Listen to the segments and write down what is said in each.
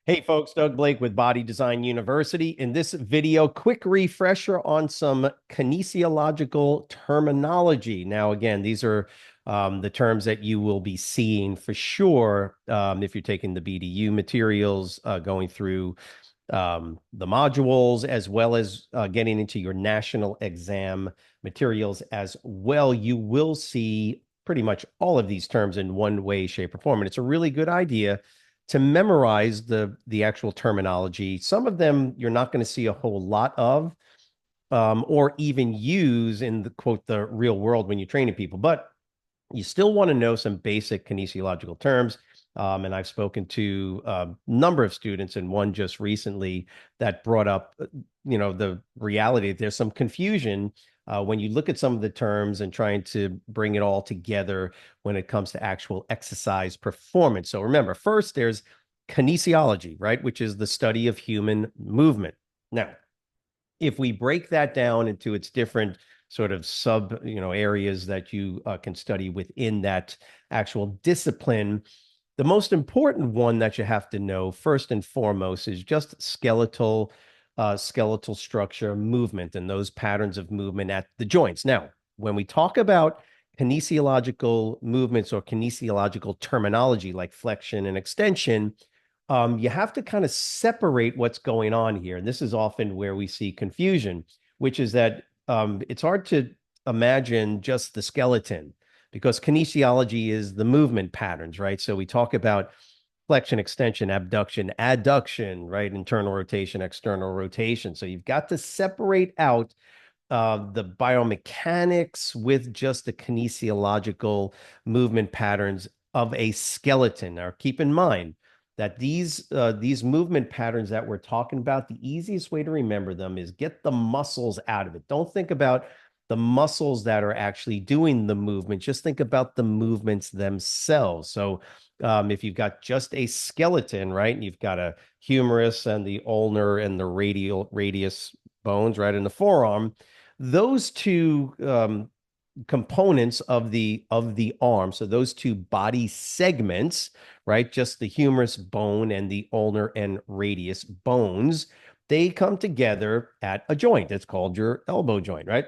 Hey folks, Doug Blake with Body Design University. In this video, quick refresher on some kinesiological terminology. Now, again, these are the terms that you will be seeing for sure if you're taking the BDU materials, going through the modules, as well as getting into your national exam materials as well. You will see pretty much all of these terms in one way, shape, or form. And it's a really good idea to memorize the actual terminology. Some of them you're not going to see a whole lot of, or even use in the quote the real world when you're training people, but you still want to know some basic kinesiological terms. And I've spoken to a number of students, and one just recently that brought up, the reality that there's some confusion when you look at some of the terms and trying to bring it all together when it comes to actual exercise performance. So remember, first there's kinesiology, right, which is the study of human movement. Now, if we break that down into its different sort of sub areas that you can study within that actual discipline, the most important one that you have to know first and foremost is just skeletal structure, movement, and those patterns of movement at the joints. Now, when we talk about kinesiological movements or kinesiological terminology like flexion and extension, you have to kind of separate what's going on here. And this is often where we see confusion, which is that it's hard to imagine just the skeleton because kinesiology is the movement patterns, right? So we talk about flexion, extension, abduction, adduction, right? Internal rotation, external rotation. So you've got to separate out the biomechanics with just the kinesiological movement patterns of a skeleton. Now, keep in mind that these movement patterns that we're talking about, the easiest way to remember them is get the muscles out of it. Don't think about the muscles that are actually doing the movement. Just think about the movements themselves. So if you've got just a skeleton, right, and you've got a humerus and the ulnar and the radius bones, right, in the forearm, those two components of the arm, so those two body segments, right, just the humerus bone and the ulnar and radius bones, they come together at a joint. It's called your elbow joint, right?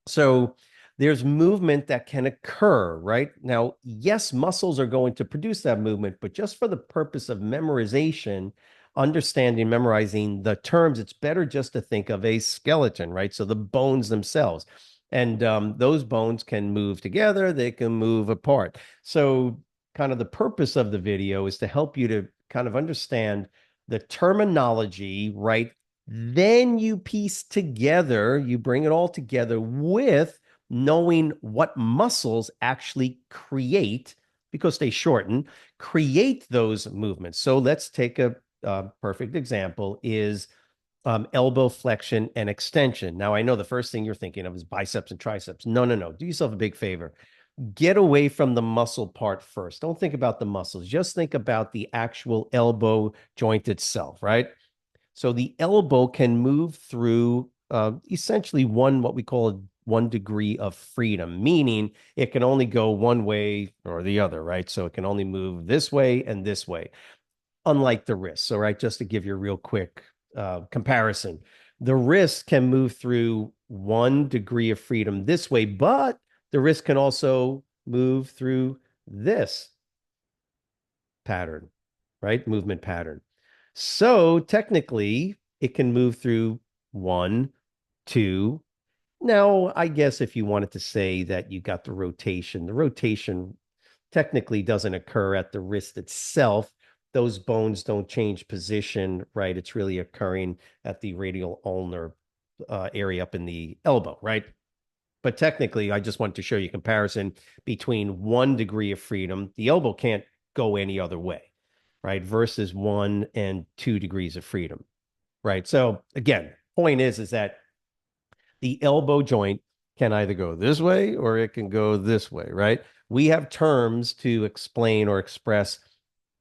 So there's movement that can occur, right? Now, yes, muscles are going to produce that movement, but just for the purpose of memorization, understanding, memorizing the terms, it's better just to think of a skeleton, right? So the bones themselves. And those bones can move together, they can move apart. So, kind of the purpose of the video is to help you to kind of understand the terminology, right? Then you piece together, you bring it all together with knowing what muscles actually create, because they shorten, create those movements. So let's take a perfect example is elbow flexion and extension. Now, I know the first thing you're thinking of is biceps and triceps. No, no, no. Do yourself a big favor. Get away from the muscle part first. Don't think about the muscles. Just think about the actual elbow joint itself, right? So the elbow can move through essentially what we call 1 degree of freedom, meaning it can only go one way or the other, right? So it can only move this way and this way, unlike the wrist. So, right, just to give you a real quick comparison, the wrist can move through 1 degree of freedom this way, but the wrist can also move through this pattern, right? Movement pattern. So technically, it can move through one, two. Now, I guess if you wanted to say that you got the rotation technically doesn't occur at the wrist itself. Those bones don't change position, right? It's really occurring at the radial ulnar area up in the elbow, right? But technically, I just want to show you a comparison between 1 degree of freedom. The elbow can't go any other way, right? Versus 1 and 2 degrees of freedom, right? So again, point is that the elbow joint can either go this way or it can go this way, right? We have terms to explain or express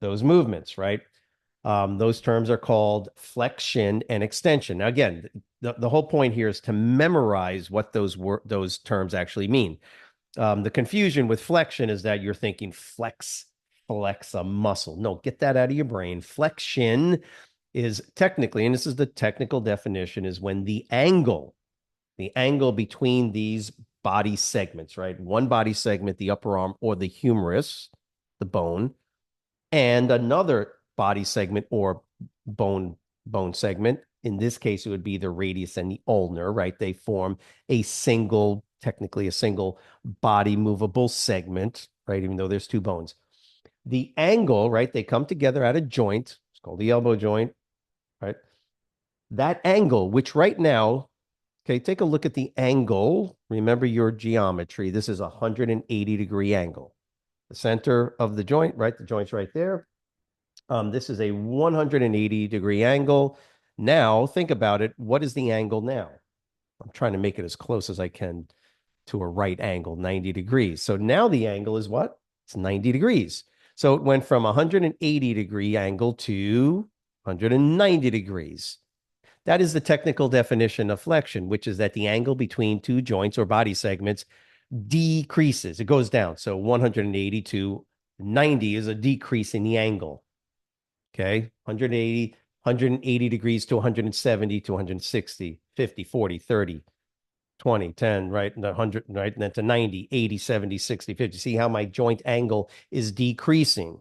those movements, right? Those terms are called flexion and extension. Now, again, the whole point here is to memorize what those terms actually mean. The confusion with flexion is that you're thinking flex flex a muscle. No, get that out of your brain. Flexion is technically, and this is the technical definition, is when the angle between these body segments, right? One body segment, the upper arm or the humerus, the bone, and another body segment or bone bone segment. In this case, it would be the radius and the ulnar, right? They form a single, technically a single body movable segment, right? Even though there's two bones. The angle, right? They come together at a joint. It's called the elbow joint, right? That angle, which right now, okay, take a look at the angle. Remember your geometry. This is a 180-degree angle. The center of the joint, right? The joint's right there. This is a 180-degree angle. Now, think about it. What is the angle now? I'm trying to make it as close as I can to a right angle, 90 degrees. So now the angle is what? It's 90 degrees. So it went from 180-degree angle to 190 degrees. That is the technical definition of flexion, which is that the angle between two joints or body segments decreases. It goes down. So 180 to 90 is a decrease in the angle. Okay. 180 degrees to 170 to 160, 50, 40, 30, 20, 10, right? And 100, right? And then to 90, 80, 70, 60, 50. See how my joint angle is decreasing.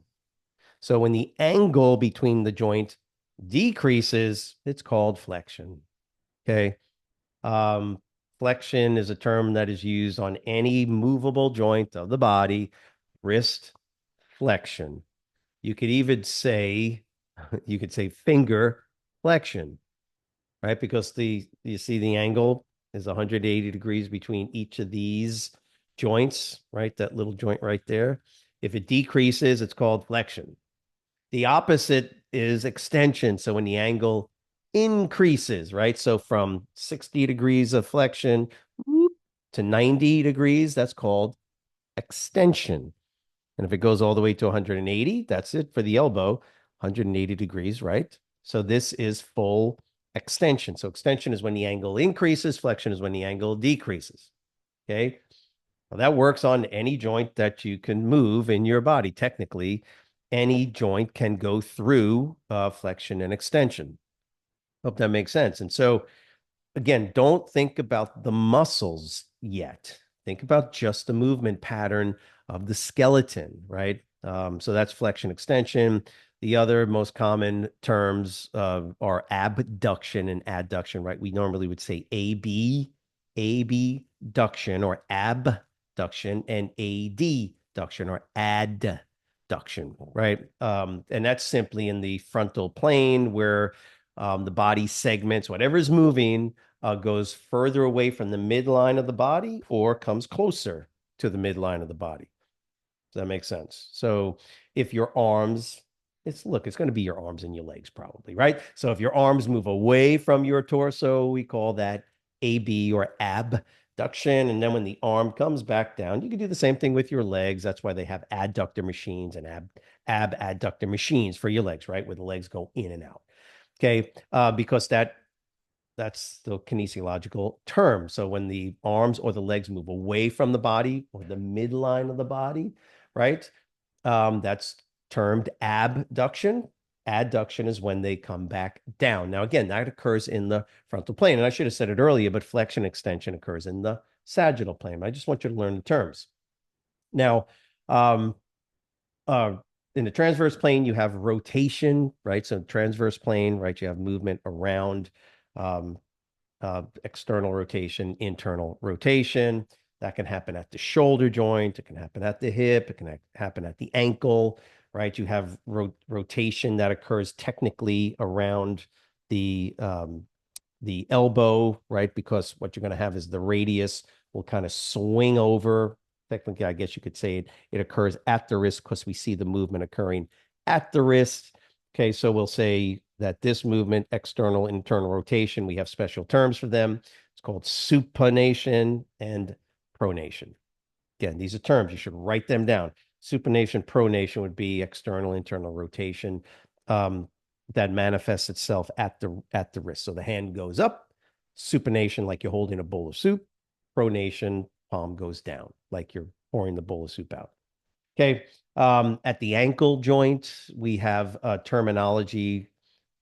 So when the angle between the joint decreases, it's called flexion. Okay. Flexion is a term that is used on any movable joint of the body, wrist flexion. You could even say, you could say finger flexion, right? Because you see the angle is 180 degrees between each of these joints, right? That little joint right there. If it decreases, it's called flexion. The opposite is extension. So when the angle increases, right? So from 60 degrees of flexion to 90 degrees, that's called extension. And if it goes all the way to 180, that's it for the elbow, 180 degrees, right? So this is full extension. So extension is when the angle increases, flexion is when the angle decreases. Okay. Well, that works on any joint that you can move in your body. Technically, any joint can go through flexion and extension. Hope that makes sense. And so, again, don't think about the muscles yet. Think about just the movement pattern of the skeleton, right? So that's flexion extension. The other most common terms are abduction and adduction, right? We normally would say abduction or abduction and adduction or adduction, right? And that's simply in the frontal plane where the body segments, whatever is moving, goes further away from the midline of the body or comes closer to the midline of the body. Does that make sense? So if your arms, it's going to be your arms and your legs probably, right? So if your arms move away from your torso, we call that AB or abduction. And then when the arm comes back down, you can do the same thing with your legs. That's why they have adductor machines and ab adductor machines for your legs, right? Where the legs go in and out. Okay. Because that's the kinesiological term. So when the arms or the legs move away from the body or the midline of the body, right? That's termed abduction. Adduction is when they come back down. Now, again, that occurs in the frontal plane. And I should have said it earlier, but flexion extension occurs in the sagittal plane. I just want you to learn the terms. Now, in the transverse plane, you have rotation, right? So transverse plane, right? You have movement around external rotation, internal rotation. That can happen at the shoulder joint. It can happen at the hip. It can happen at the ankle, right? You have rotation that occurs technically around the elbow, right? Because what you're going to have is the radius will kind of swing over. Technically, I guess you could say it occurs at the wrist because we see the movement occurring at the wrist. Okay, so we'll say that this movement, external, internal rotation, we have special terms for them. It's called supination and pronation. Again, these are terms. You should write them down. Supination, pronation would be external, internal rotation that manifests itself at the wrist. So the hand goes up, supination like you're holding a bowl of soup, pronation, palm goes down like you're pouring the bowl of soup out. Okay. At the ankle joint, we have terminology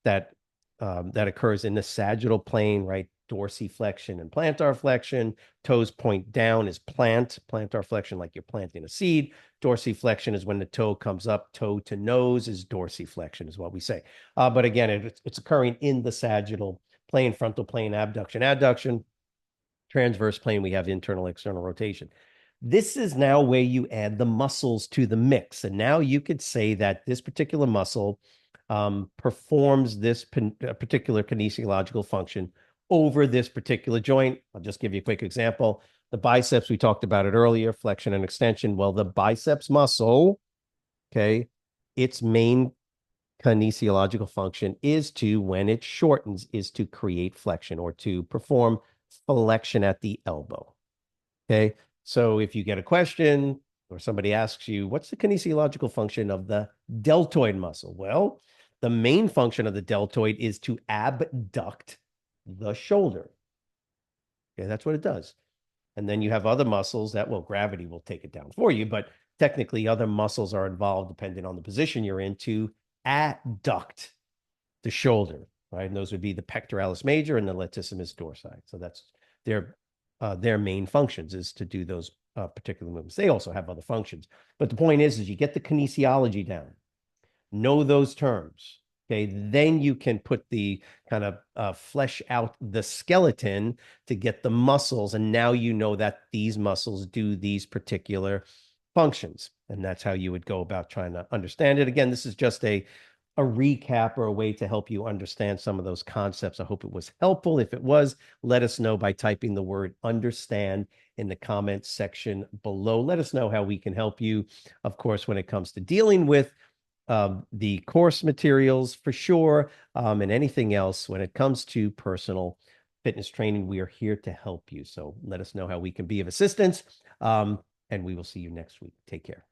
that that occurs in the sagittal plane, right? Dorsiflexion and plantar flexion. Toes point down is plantar flexion, like you're planting a seed. Dorsiflexion is when the toe comes up, toe to nose is dorsiflexion, is what we say. But again, it's occurring in the sagittal plane, frontal plane, abduction, adduction. Transverse plane, we have internal, external rotation. This is now where you add the muscles to the mix. And now you could say that this particular muscle performs this particular kinesiological function over this particular joint. I'll just give you a quick example. The biceps, we talked about it earlier, flexion and extension. Well, the biceps muscle, okay, its main kinesiological function is to, when it shortens, is to create flexion or to perform flexion at the elbow. Okay. So if you get a question or somebody asks you, what's the kinesiological function of the deltoid muscle? Well, the main function of the deltoid is to abduct the shoulder. Okay, that's what it does. And then you have other muscles that, well, gravity will take it down for you, but technically other muscles are involved depending on the position you're in to adduct the shoulder, right? And those would be the pectoralis major and the latissimus dorsi. So that's their main functions, is to do those particular movements. They also have other functions, but the point is you get the kinesiology down, know those terms. Okay, then you can put the kind of flesh out the skeleton to get the muscles, and now you know that these muscles do these particular functions, and that's how you would go about trying to understand it. Again, this is just a recap or a way to help you understand some of those concepts. I hope it was helpful. If it was, let us know by typing the word understand in the comments section below. Let us know how we can help you, of course, when it comes to dealing with the course materials for sure, and anything else when it comes to personal fitness training. We are here to help you. So let us know how we can be of assistance, and we will see you next week. Take care.